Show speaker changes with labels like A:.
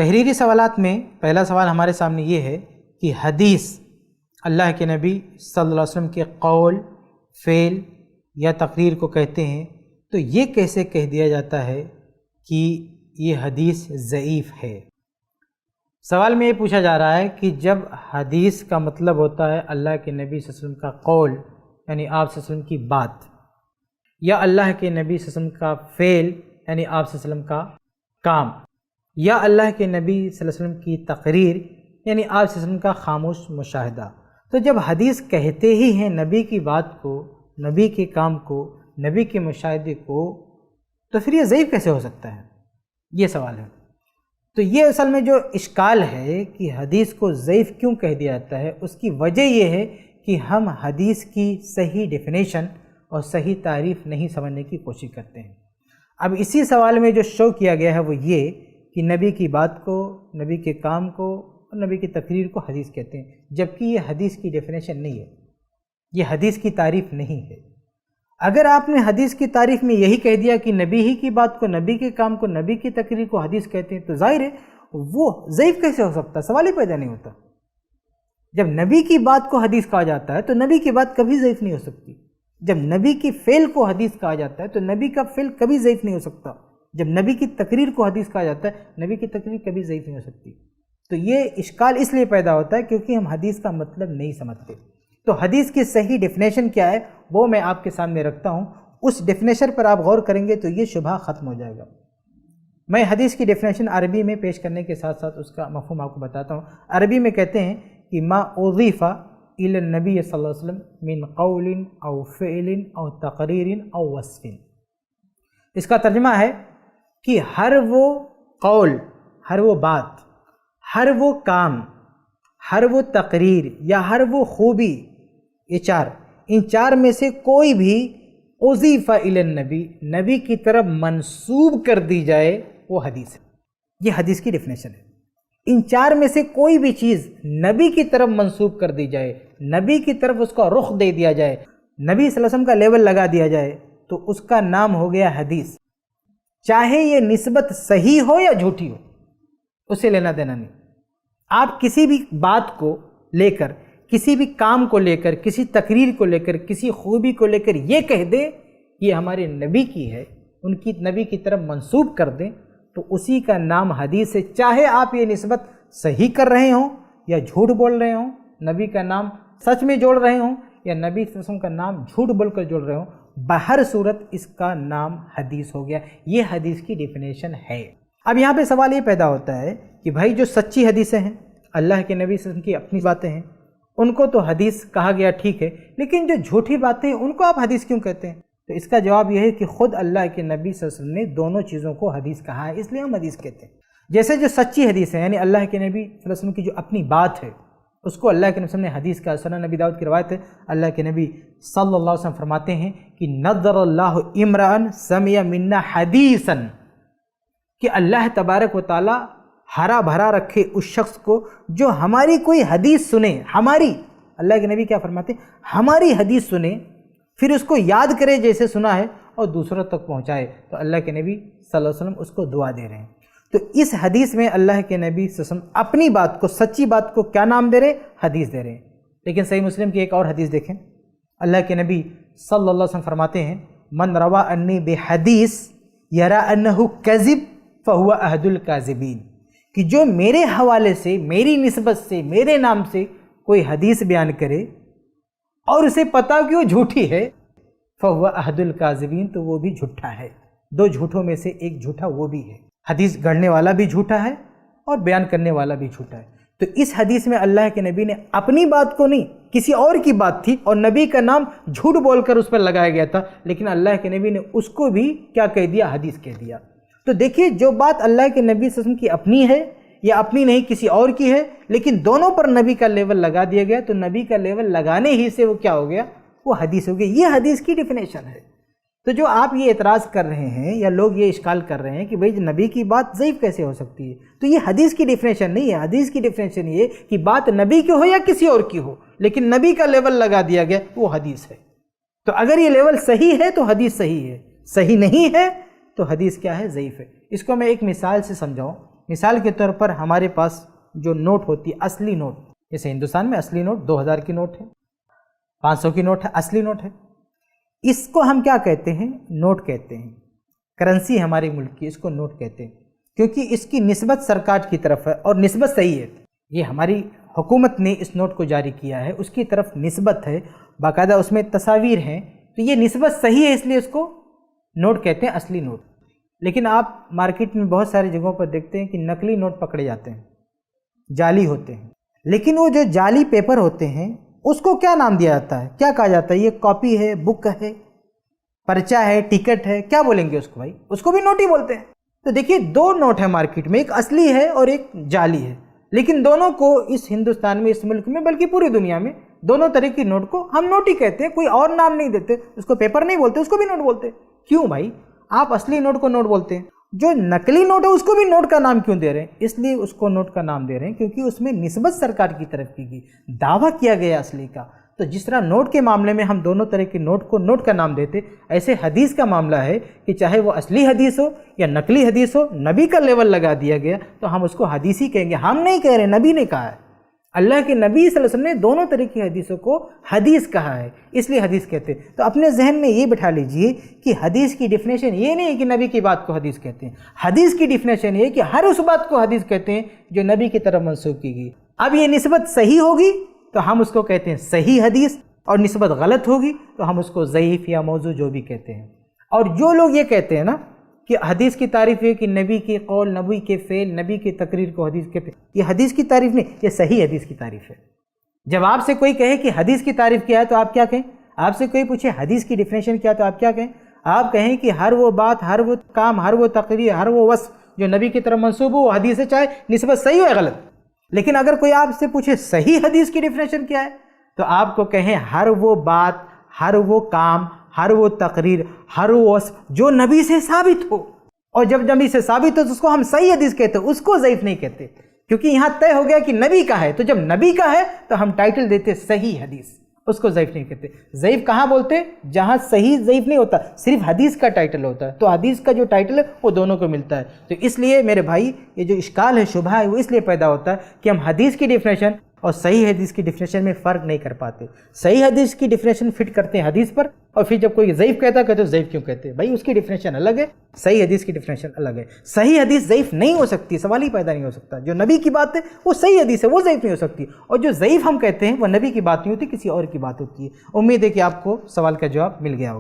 A: تحریری سوالات میں پہلا سوال ہمارے سامنے یہ ہے کہ حدیث اللہ کے نبی صلی اللہ علیہ وسلم کے قول، فعل یا تقریر کو کہتے ہیں، تو یہ کیسے کہہ دیا جاتا ہے کہ یہ حدیث ضعیف ہے؟ سوال میں یہ پوچھا جا رہا ہے کہ جب حدیث کا مطلب ہوتا ہے اللہ کے نبی صلی اللہ علیہ وسلم کا قول، یعنی آپ صلی اللہ علیہ وسلم کی بات، یا اللہ کے نبی صلی اللہ علیہ وسلم کا فعل، یعنی آپ صلی اللہ علیہ وسلم کا کام، یا اللہ کے نبی صلی اللہ علیہ وسلم کی تقریر، یعنی آپ صلی اللہ علیہ وسلم کا خاموش مشاہدہ، تو جب حدیث کہتے ہی ہیں نبی کی بات کو، نبی کے کام کو، نبی کے مشاہدے کو، تو پھر یہ ضعیف کیسے ہو سکتا ہے؟ یہ سوال ہے۔ تو یہ اصل میں جو اشکال ہے کہ حدیث کو ضعیف کیوں کہہ دیا جاتا ہے، اس کی وجہ یہ ہے کہ ہم حدیث کی صحیح ڈیفینیشن اور صحیح تعریف نہیں سمجھنے کی کوشش کرتے ہیں۔ اب اسی سوال میں جو شو کیا گیا ہے وہ یہ کہ نبی کی بات کو، نبی کے کام کو اور نبی کی تقریر کو حدیث کہتے ہیں، جبکہ یہ حدیث کی ڈیفینیشن نہیں ہے، یہ حدیث کی تعریف نہیں ہے۔ اگر آپ نے حدیث کی تعریف میں یہی کہہ دیا کہ نبی ہی کی بات کو، نبی کے کام کو، نبی کی تقریر کو حدیث کہتے ہیں، تو ظاہر ہے وہ ضعیف کیسے ہو سکتا ہے؟ سوال ہی پیدا نہیں ہوتا۔ جب نبی کی بات کو حدیث کہا جاتا ہے تو نبی کی بات کبھی ضعیف نہیں ہو سکتی۔ جب نبی کی فعل کو حدیث کہا جاتا ہے تو نبی کا فعل کبھی ضعیف نہیں ہو سکتا۔ جب نبی کی تقریر کو حدیث کہا جاتا ہے، نبی کی تقریر کبھی ضعیف نہیں ہو سکتی۔ تو یہ اشکال اس لیے پیدا ہوتا ہے کیونکہ ہم حدیث کا مطلب نہیں سمجھتے۔ تو حدیث کی صحیح ڈیفینیشن کیا ہے وہ میں آپ کے سامنے رکھتا ہوں، اس ڈیفینیشن پر آپ غور کریں گے تو یہ شبہ ختم ہو جائے گا۔ میں حدیث کی ڈیفینیشن عربی میں پیش کرنے کے ساتھ ساتھ اس کا مفہوم آپ کو بتاتا ہوں۔ عربی میں کہتے ہیں کہ ما اضیف الی النبی صلی اللہ علیہ وسلم من قول او فعل او تقریر او وصف۔ اس کا ترجمہ ہے کہ ہر وہ قول، ہر وہ بات، ہر وہ کام، ہر وہ تقریر یا ہر وہ خوبی، یہ ان چار میں سے کوئی بھی اضیف الی النبی، نبی کی طرف منسوب کر دی جائے، وہ حدیث ہے۔ یہ حدیث کی ڈیفینیشن ہے۔ ان چار میں سے کوئی بھی چیز نبی کی طرف منسوب کر دی جائے، نبی کی طرف اس کا رخ دے دیا جائے، نبی صلی اللہ علیہ وسلم کا لیبل لگا دیا جائے، تو اس کا نام ہو گیا حدیث۔ چاہے یہ نسبت صحیح ہو یا جھوٹی ہو، اسے لینا دینا نہیں۔ آپ کسی بھی بات کو لے کر، کسی بھی کام کو لے کر، کسی تقریر کو لے کر، کسی خوبی کو لے کر یہ کہہ دیں یہ ہمارے نبی کی ہے، ان کی نبی کی طرف منسوب کر دیں، تو اسی کا نام حدیث ہے۔ چاہے آپ یہ نسبت صحیح کر رہے ہوں یا جھوٹ بول رہے ہوں، نبی کا نام سچ میں جوڑ رہے ہوں یا نبی صلی اللہ علیہ وسلم کا نام جھوٹ بول کر جوڑ رہے ہوں، بہر صورت اس کا نام حدیث ہو گیا۔ یہ حدیث کی ڈیفینیشن ہے۔ اب یہاں پہ سوال یہ پیدا ہوتا ہے کہ بھائی جو سچی حدیثیں ہیں، اللہ کے نبی صلی اللہ علیہ وسلم کی اپنی باتیں ہیں، ان کو تو حدیث کہا گیا، ٹھیک ہے، لیکن جو جھوٹی باتیں ہیں ان کو آپ حدیث کیوں کہتے ہیں؟ تو اس کا جواب یہ ہے کہ خود اللہ کے نبی صلی اللہ علیہ وسلم نے دونوں چیزوں کو حدیث کہا ہے، اس لیے ہم حدیث کہتے ہیں۔ جیسے جو سچی حدیث ہے، یعنی اللہ کے نبی صلی اللہ علیہ وسلم کی جو اپنی بات ہے، اس کو اللہ کے نبی صلی اللہ علیہ وسلم نے حدیث کہا۔ سنن نبی داؤد کی روایت ہے، اللہ کے نبی صلی اللہ علیہ وسلم فرماتے ہیں کہ نظر اللہ امرا سمع منا حدیثا، کہ اللہ تبارک و تعالی ہرا بھرا رکھے اس شخص کو جو ہماری کوئی حدیث سنے، ہماری، اللہ کے نبی کیا فرماتے ہیں، ہماری حدیث سنے، پھر اس کو یاد کرے جیسے سنا ہے اور دوسروں تک پہنچائے، تو اللہ کے نبی صلی اللہ علیہ وسلم اس کو دعا دے رہے ہیں۔ تو اس حدیث میں اللہ کے نبی صلی اللہ علیہ وسلم اپنی بات کو، سچی بات کو کیا نام دے رہے؟ حدیث دے رہے ہیں۔ لیکن صحیح مسلم کی ایک اور حدیث دیکھیں، اللہ کے نبی صلی اللہ علیہ وسلم فرماتے ہیں من روا انی بحدیث یرا انہ کذب فہو احد الکاذبین، کہ جو میرے حوالے سے، میری نسبت سے، میرے نام سے کوئی حدیث بیان کرے اور اسے پتا کہ وہ جھوٹی ہے، فہو احد الکاذبین، تو وہ بھی جھوٹا ہے۔ دو جھوٹوں میں سے ایک جھوٹا وہ بھی ہے۔ حدیث گڑھنے والا بھی جھوٹا ہے اور بیان کرنے والا بھی جھوٹا ہے۔ تو اس حدیث میں اللہ کے نبی نے اپنی بات کو نہیں، کسی اور کی بات تھی اور نبی کا نام جھوٹ بول کر اس پر لگایا گیا تھا، لیکن اللہ کے نبی نے اس کو بھی کیا کہہ دیا؟ حدیث کہہ دیا۔ تو دیکھیے، جو بات اللہ کے نبی صلی اللہ علیہ وسلم کی اپنی ہے یا اپنی نہیں کسی اور کی ہے، لیکن دونوں پر نبی کا لیول لگا دیا گیا، تو نبی کا لیول لگانے ہی سے وہ کیا ہو گیا؟ وہ حدیث ہو گئی۔ یہ حدیث کی ڈیفینیشن ہے۔ تو جو آپ یہ اعتراض کر رہے ہیں یا لوگ یہ اشکال کر رہے ہیں کہ بھئی نبی کی بات ضعیف کیسے ہو سکتی ہے، تو یہ حدیث کی ڈیفینیشن نہیں ہے۔ حدیث کی ڈیفینیشن یہ کہ بات نبی کی ہو یا کسی اور کی ہو، لیکن نبی کا لیول لگا دیا گیا، وہ حدیث ہے۔ تو اگر یہ لیول صحیح ہے تو حدیث صحیح ہے، صحیح نہیں ہے تو حدیث کیا ہے؟ ضعیف ہے۔ اس کو میں ایک مثال سے سمجھاؤں۔ مثال کے طور پر ہمارے پاس جو نوٹ ہوتی ہے اصلی نوٹ، جیسے ہندوستان میں اصلی نوٹ 2000 کی نوٹ ہے، 500 کی نوٹ ہے، اصلی نوٹ ہے، اس کو ہم کیا کہتے ہیں؟ نوٹ کہتے ہیں۔ کرنسی ہمارے ملک کی، اس کو نوٹ کہتے ہیں کیونکہ اس کی نسبت سرکار کی طرف ہے اور نسبت صحیح ہے۔ یہ ہماری حکومت نے اس نوٹ کو جاری کیا ہے، اس کی طرف نسبت ہے، باقاعدہ اس میں تصاویر ہیں، تو یہ نسبت صحیح ہے، اس لیے اس کو نوٹ کہتے ہیں، اصلی نوٹ۔ لیکن آپ مارکیٹ میں بہت ساری جگہوں پر دیکھتے ہیں کہ نقلی نوٹ پکڑے جاتے ہیں، جعلی ہوتے ہیں، لیکن وہ جو جعلی پیپر ہوتے ہیں اس کو کیا نام دیا جاتا ہے؟ کیا کہا جاتا ہے؟ یہ کاپی ہے، بک ہے، پرچہ ہے، ٹکٹ ہے، کیا بولیں گے اس کو بھائی؟ اس کو بھی نوٹ ہی بولتے ہیں۔ تو دیکھیے دو نوٹ ہیں مارکیٹ میں، ایک اصلی ہے اور ایک جعلی ہے، لیکن دونوں کو اس ہندوستان میں، اس ملک میں، بلکہ پوری دنیا میں دونوں طرح کی نوٹ کو ہم نوٹ ہی کہتے ہیں، کوئی اور نام نہیں دیتے، اس کو پیپر نہیں بولتے، اس کو بھی نوٹ بولتے ہیں۔ کیوں بھائی آپ اصلی نوٹ کو نوٹ بولتے ہیں، جو نقلی نوٹ ہے اس کو بھی نوٹ کا نام کیوں دے رہے ہیں؟ اس لیے اس کو نوٹ کا نام دے رہے ہیں کیونکہ اس میں نسبت سرکار کی طرف کی گئی، دعویٰ کیا گیا اصلی کا۔ تو جس طرح نوٹ کے معاملے میں ہم دونوں طرح کے نوٹ کو نوٹ کا نام دیتے، ایسے حدیث کا معاملہ ہے کہ چاہے وہ اصلی حدیث ہو یا نقلی حدیث ہو، نبی کا لیول لگا دیا گیا تو ہم اس کو حدیث ہی کہیں گے۔ ہم نہیں کہہ رہے، نبی نے کہا ہے، اللہ کے نبی صلی اللہ علیہ وسلم نے دونوں طرح کی حدیثوں کو حدیث کہا ہے، اس لیے حدیث کہتے ہیں۔ تو اپنے ذہن میں یہ بٹھا لیجئے کہ حدیث کی ڈیفینیشن یہ نہیں ہے کہ نبی کی بات کو حدیث کہتے ہیں، حدیث کی ڈیفینیشن یہ ہے کہ ہر اس بات کو حدیث کہتے ہیں جو نبی کی طرف منسوخ کی گئی۔ اب یہ نسبت صحیح ہوگی تو ہم اس کو کہتے ہیں صحیح حدیث، اور نسبت غلط ہوگی تو ہم اس کو ضعیف یا موضوع جو بھی کہتے ہیں۔ اور جو لوگ یہ کہتے ہیں نا کہ حدیث کی تعریف ہے کہ نبی کے قول، نبی کے فعل، نبی کی تقریر کو حدیث کہتے ہیں، یہ حدیث کی تعریف نہیں، یہ صحیح حدیث کی تعریف ہے۔ جب آپ سے کوئی کہے کہ حدیث کی تعریف کیا ہے تو آپ کیا کہیں؟ آپ سے کوئی پوچھے حدیث کی ڈیفینیشن کیا تو آپ کیا کہیں؟ آپ کہیں کہ ہر وہ بات، ہر وہ کام، ہر وہ تقریر، ہر وہ وصف جو نبی کی طرف منسوب ہو وہ حدیث ہے، چاہے نسبت صحیح ہو یا غلط۔ لیکن اگر کوئی آپ سے پوچھے صحیح حدیث کی ڈیفینیشن کیا ہے تو آپ کو کہیں ہر وہ بات، ہر وہ کام، ہر وہ تقریر، ہر وہ وصف جو نبی سے ثابت ہو، اور جب نبی سے ثابت ہو تو اس کو ہم صحیح حدیث کہتے ہیں، اس کو ضعیف نہیں کہتے، کیونکہ یہاں طے ہو گیا کہ نبی کا ہے، تو جب نبی کا ہے تو ہم ٹائٹل دیتے صحیح حدیث، اس کو ضعیف نہیں کہتے۔ ضعیف کہاں بولتے؟ جہاں صحیح ضعیف نہیں ہوتا، صرف حدیث کا ٹائٹل ہوتا ہے، تو حدیث کا جو ٹائٹل ہے وہ دونوں کو ملتا ہے۔ تو اس لیے میرے بھائی یہ جو اشکال ہے، شبہ ہے، وہ اس لیے پیدا ہوتا ہے کہ ہم حدیث کی ڈیفینیشن اور صحیح حدیث کی ڈیفینیشن میں فرق نہیں کر پاتے۔ صحیح حدیث کی ڈیفینیشن فٹ کرتے ہیں حدیث پر، اور پھر جب کوئی ضعیف کہتا ہے کہتے ہیں ضعیف کیوں کہتے ہیں؟ بھائی اس کی ڈیفینیشن الگ ہے، صحیح حدیث کی ڈیفینیشن الگ ہے۔ صحیح حدیث ضعیف نہیں ہو سکتی، سوال ہی پیدا نہیں ہو سکتا۔ جو نبی کی بات ہے وہ صحیح حدیث ہے، وہ ضعیف نہیں ہو سکتی، اور جو ضعیف ہم کہتے ہیں وہ نبی کی بات نہیں ہوتی، کسی اور کی بات ہوتی ہے۔ امید ہے کہ آپ کو سوال کا جواب مل گیا ہوگا۔